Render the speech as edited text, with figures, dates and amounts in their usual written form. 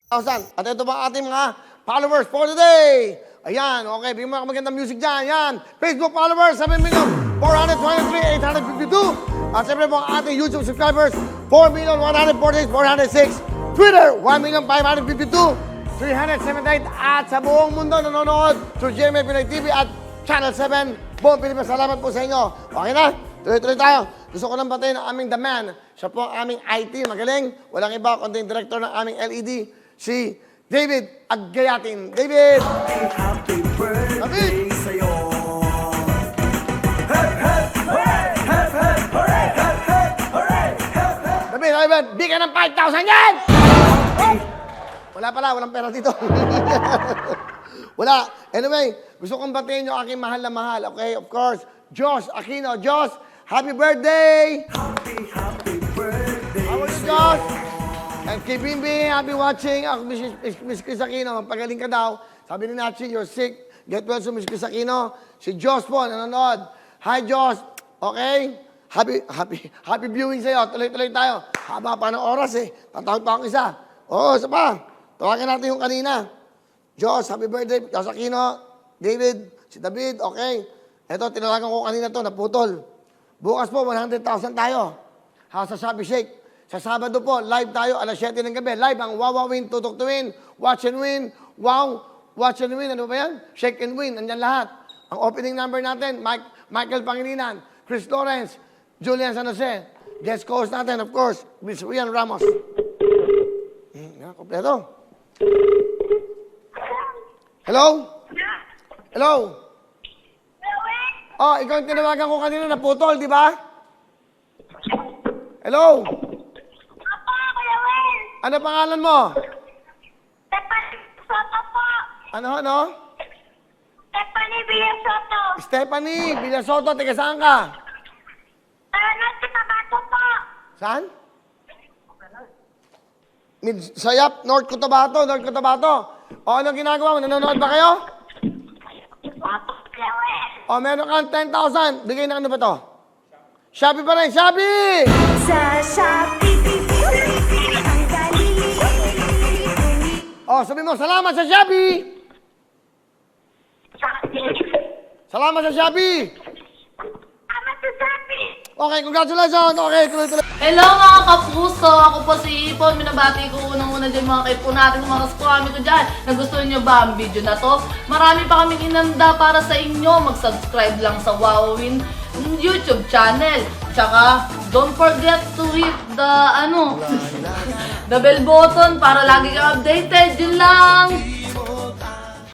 At ito ba ating mga followers for today? Ayan, okay, bigyan mo ako magandang music dyan. Ayan, Facebook followers, 7,423,852. At siyempre po ang ating YouTube subscribers, 4,146,406. Twitter, 1,552,378. At sa buong mundo nanonood through GMA Pinoy TV at Channel 7. Buong Pilipinas, salamat po sa inyo. Okay na? Tuloy-tuloy tayo. Gusto ko lang patayin ang aming the man. Siya po ang aming IT, magaling. Walang iba, kundi yung director ng aming LED, si David Agayatin. David! Happy birthday sa'yo. David, bigyan ng 5,000 yan! Wala pala, walang pera dito. Wala. Anyway, gusto kong batiin yung aking mahal na mahal. Okay, of course, Josh Aquino. Josh, happy birthday! Happy birthday How are you, Josh? And kay Bimbi, happy watching. Ako, Miss Chris Aquino, magpagaling ka daw. Sabi ni Nachi, you're sick. Get well soon, Miss Chris Aquino. Si Josh po, nanonood. Hi, Josh. Okay? Happy viewing sa'yo. Tuloy-tuloy tayo. Haba pa ng oras eh. Tatawag pa akong isa. Oo, isa pa. Tawagan natin yung kanina. Josh, happy birthday. Josh Aquino, David, si David, okay. Ito, tinalagan ko kanina to, naputol. Bukas po, 100,000 tayo. Sa Shopee Shake. Sa Sabado po, live tayo, alas 7 ng gabi. Live ang Wow Win, Tutok to Win, Watch and Win, Wow, Watch and Win, ano ba yan? Shake and Win, andyan lahat. Ang opening number natin, Michael Pangilinan, Chris Lawrence, Julian San Jose. Guest host natin, of course, Miss Rian Ramos. Kompleto. Hello? Hello? Oh, ikaw yung tinawagan ko kanina, naputol, di ba? Hello? Papa, Kuya Will! Ano pangalan mo? Stephanie Soto po! Ano? Stephanie Villasoto! Stephanie Villasoto, taga saan ka? North Cotabato po! Saan? Sayap, North Cotabato. O, anong ginagawa mo? Nanonood ba kayo? Papa, Kuya Will! O, meron kang 10,000. Bigay ng ano ba to? Shopee pa rin, Shopee! Sa Shopee, ang galing. O, sabi mo, salamat sa Shopee! Salamat sa Shopee! Ama sa Sabi! Okay, congratulations! Okay, tuloy-tuloy. Hello mga kapuso! Ako po si Ipon. Minabati ko unang-una dyan mga kaipo natin, mga kaskwami ko dyan. Nagustuhan nyo ba ang video na to? Marami pa kaming inanda para sa inyo. Mag-subscribe lang sa Wowin YouTube channel. Tsaka, don't forget to hit the, the bell button para lagi kang updated. Yun lang!